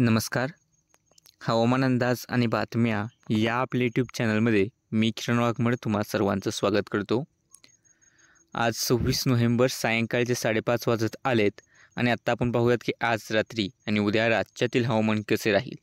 नमस्कार. हवामान अंदाज आणि बातम्या या आपल्या यूट्यूब चॅनलमध्ये मी किरण वाघमोडे तुम्हा सर्वांचं स्वागत करतो. आज 26 नोव्हेंबर सायंकाळचे 5:30 वाजत आलेत आणि आत्ता आपण पाहूयात की आज रात्री आणि उद्या राज्यातील हवामान कसे राहील.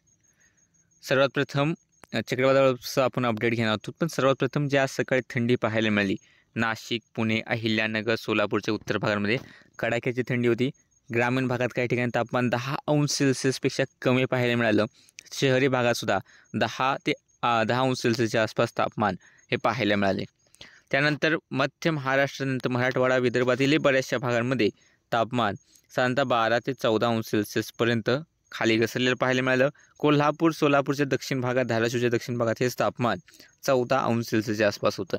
सर्वात प्रथम चक्रीवादळाचं आपण अपडेट घेणार आहोत. पण सर्वात प्रथम जे आज सकाळी थंडी पाहायला मिळाली, नाशिक, पुणे, अहिल्यानगर, सोलापूरच्या उत्तर भागांमध्ये कडाक्याची थंडी होती. ग्रामीण भागात काही ठिकाणी तापमान 10 अंश सेल्सिअसपेक्षा कमी पाहायला मिळालं. शहरी भागातसुद्धा 10 अंश सेल्सिअसच्या आसपास तापमान हे पाहायला मिळाले. त्यानंतर मध्य महाराष्ट्र, नंतर मराठवाडा, विदर्भातील बऱ्याचशा भागांमध्ये तापमान साधारणतः 12 ते 14 अंश सेल्सिअसपर्यंत खाली घसरलेलं पाहायला मिळालं. कोल्हापूर, सोलापूरच्या दक्षिण भागात, धाराशिवच्या दक्षिण भागात हेच तापमान 14 अंश सेल्सिअसच्या आसपास होतं.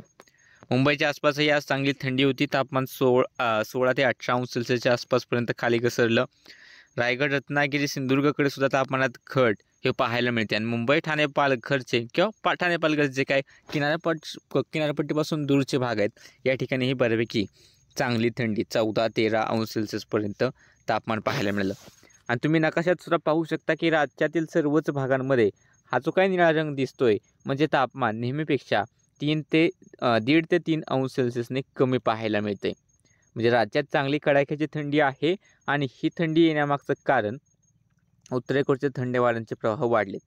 मुंबईच्या आसपासही आज चांगली थंडी होती. तापमान 16 ते 18 अंश सेल्सिअसच्या आसपासपर्यंत खाली घसरलं. रायगड, रत्नागिरी, सिंधुदुर्गकडे सुद्धा तापमानात घट हे पाहायला मिळते. आणि मुंबई, ठाणे, पालघरचे किंवा ठाणे पालघरचे जे काय किनारपट्टीपासून दूरचे भाग आहेत, या ठिकाणीही बऱ्यापैकी चांगली थंडी 14-13 अंश सेल्सिअसपर्यंत तापमान पाहायला मिळालं. आणि तुम्ही नकाशात सुद्धा पाहू शकता की राज्यातील सर्वच भागांमध्ये हा जो काही निळा रंग दिसतोय, म्हणजे तापमान नेहमीपेक्षा 1.5 ते 3 अंश सेल्सिअसने कमी पाहायला मिळते. म्हणजे राज्यात चांगली कडाक्याची थंडी आहे. आणि ही थंडी येण्यामागचं कारण उत्तरेकडचे थंड वाऱ्यांचे प्रवाह वाढलेत.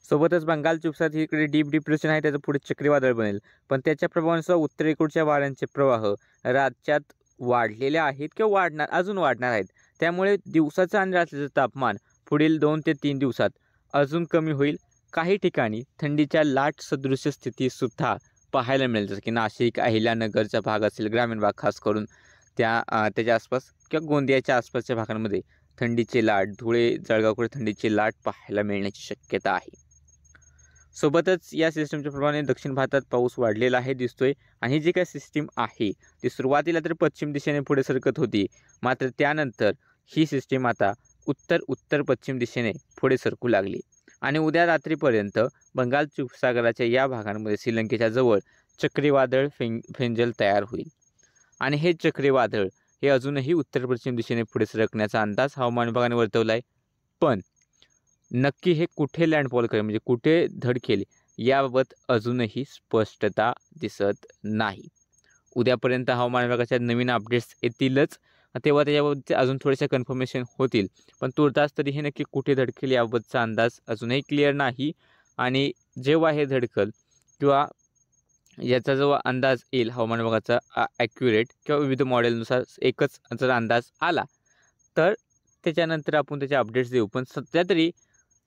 सोबतच बंगालच्या उपसागरात इकडे डीप डिप्रेशन आहे, त्याचं पुढे चक्रीवादळ बनेल. पण त्याच्या प्रभावानुसार उत्तरेकडच्या वाऱ्यांचे प्रवाह राज्यात वाढलेले आहेत किंवा अजून वाढणार आहेत. त्यामुळे दिवसाचं आणि रात्रीचं तापमान पुढील 2 ते 3 दिवसात अजून कमी होईल. काही ठिकाणी थंडीच्या लाट सदृश स्थितीसुद्धा पाहायला मिळेल, जसं की नाशिक, अहिल्यानगरचा भाग असेल, ग्रामीण भाग खास करून त्याच्या आसपास किंवा गोंदियाच्या आसपासच्या भागांमध्ये थंडीची लाट, धुळे, जळगावकडे थंडीची लाट पाहायला मिळण्याची शक्यता आहे. सोबतच या सिस्टीमच्या प्रभावाने दक्षिण भारतात पाऊस वाढलेला आहे दिसतोय. आणि ही जी काही सिस्टीम आहे ती सुरुवातीला तर पश्चिम दिशेने पुढे सरकत होती, मात्र त्यानंतर ही सिस्टीम आता उत्तर पश्चिम दिशेने पुढे सरकू लागली. आणि उद्या रात्रीपर्यंत बंगालच्या उपसागराच्या या भागांमध्ये श्रीलंकेच्या जवळ चक्रीवादळ फेंजल तयार होईल. आणि हे चक्रीवादळ हे अजूनही उत्तर पश्चिम दिशेने पुढे सरकण्याचा अंदाज हवामान विभागाने वर्तवला आहे. पण नक्की हे कुठे लँडफॉल करेल, म्हणजे कुठे धडकेल, याबाबत अजूनही स्पष्टता दिसत नाही. उद्यापर्यंत हवामान विभागाच्या नवीन अपडेट्स येतीलच, तेव्हा त्याच्याबाबत अजून थोडेसे कन्फर्मेशन होतील. पण तुर्तास तरी हे नक्की कुठे धडकेल याबाबतचा अंदाज अजूनही क्लिअर नाही. आणि जेव्हा हे धडकल किंवा याचा जो अंदाज येईल हवामान विभागाचा ॲक्युरेट किंवा विविध मॉडेलनुसार एकच जर अंदाज आला तर त्याच्यानंतर आपण त्याचे अपडेट्स देऊ. पण सध्या तरी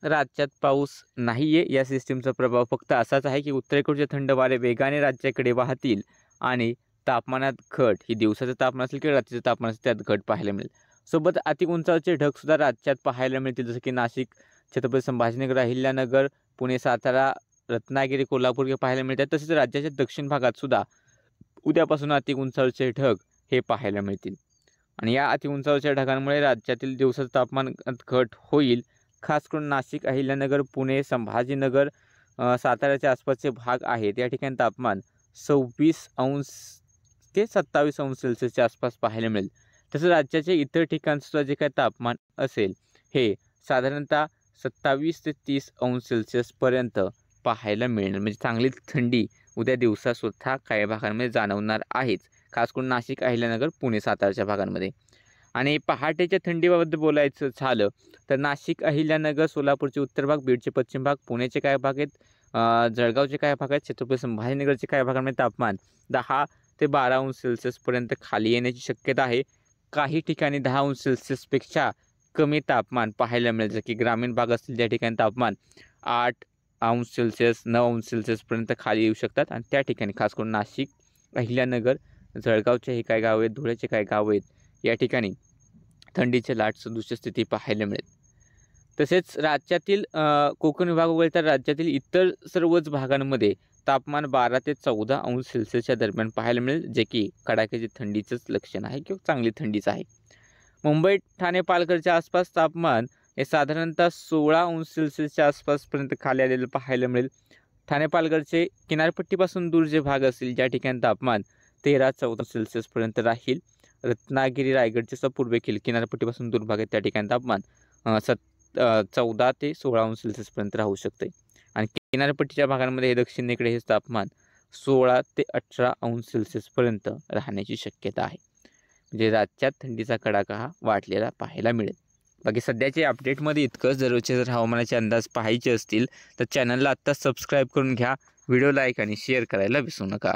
राज्यात पाऊस नाही आहे. या सिस्टीमचा प्रभाव फक्त असाच आहे की उत्तरेकडचे थंड वारे वेगाने राज्याकडे वाहतील आणि तापमानात घट, ही दिवसाचं तापमान असेल किंवा रात्रीचं तापमान असेल, त्यात घट पाहायला मिळेल. सोबत अति उंचावरचे ढगसुद्धा राज्यात पाहायला मिळतील, जसं की नाशिक, छत्रपती संभाजीनगर, अहिल्यानगर, पुणे, सातारा, रत्नागिरी, कोल्हापूर हे पाहायला मिळतात. तसेच राज्याच्या दक्षिण भागात सुद्धा उद्यापासून अति उंचावरचे ढग हे पाहायला मिळतील. आणि या अति उंचावरच्या ढगांमुळे राज्यातील दिवसाचं तापमानात घट होईल. खास करून नाशिक, अहिल्यानगर, पुणे, संभाजीनगर, साताऱ्याच्या आसपासचे भाग आहेत, या ठिकाणी तापमान 26 अंश ते 27 अंश सेल्सिअसच्या आसपास पाहायला मिळेल. तसंच राज्याच्या इतर ठिकाणसुद्धा जे काही तापमान असेल हे साधारणतः 27 ते 30 अंश सेल्सिअसपर्यंत पाहायला मिळणार. म्हणजे चांगली थंडी उद्या दिवसासुद्धा काही भागांमध्ये जाणवणार आहेच, खास करून नाशिक, अहिल्यानगर, पुणे, साताराच्या भागांमध्ये. आणि पहाटेच्या थंडीबाबत बोलायचं झालं तर नाशिक, अहिल्यानगर, सोलापूरचे उत्तर भाग, बीडचे पश्चिम भाग, पुण्याचे काही भाग आहेत, जळगावचे काही भाग आहेत, छत्रपती संभाजीनगरचे काही भागांमध्ये तापमान 10 ते 12 अंश सेल्सिअसपर्यंत खाली येण्याची शक्यता आहे. काही ठिकाणी 10 अंश सेल्सिअसपेक्षा कमी तापमान पाहायला मिळेल, जसं की ग्रामीण भाग असतील त्या ठिकाणी तापमान 8 अंश सेल्सिअस, 9 अंश सेल्सिअसपर्यंत खाली येऊ शकतात. आणि त्या ठिकाणी खास करून नाशिक, अहिल्यानगर, जळगावचे हे काही गाव आहेत, धुळ्याचे काही गाव आहेत, या ठिकाणी थंडीचे लाट सदृश स्थिती पाहायला मिळेल. तसेच राज्यातील कोकण विभाग वगळता राज्यातील इतर सर्वच भागांमध्ये तापमान 12 ते 14 अंश सेल्सिअसच्या दरम्यान पाहायला मिळेल, जे की कडाक्याची थंडीचंच लक्षण आहे किंवा चांगली थंडीच आहे. मुंबई, ठाणे, पालघरच्या आसपास तापमान हे साधारणतः 16 अंश सेल्सिअसच्या आसपासपर्यंत खाली आलेलं पाहायला मिळेल. ठाणे पालघरचे किनारपट्टीपासून दूर जे भाग असतील, ज्या ठिकाणी तापमान 13-14 सेल्सिअसपर्यंत राहील. रत्नागिरी, रायगडचे पूर्वेकडील किनारपट्टीपासून दूर भाग आहेत, त्या ठिकाणी तापमान 14 ते 16 अंश सेल्सिअसपर्यंत राहू शकते आणि किनारपट्टीच्या भागांमध्ये हे दक्षिणेकडे हे तापमान 16 ते 18 अंश सेल्सिअसपर्यंत राहण्याची शक्यता आहे. म्हणजे रातच्या थंडीचा कडाका हा वाढलेला पाहायला मिळेल. बाकी सध्याच्या अपडेटमध्ये इतकंच. जर हवामानाचे अंदाज पाहायचे असतील तर चॅनलला आत्ता सबस्क्राईब करून घ्या. व्हिडिओ लाईक आणि शेअर करायला विसरू नका.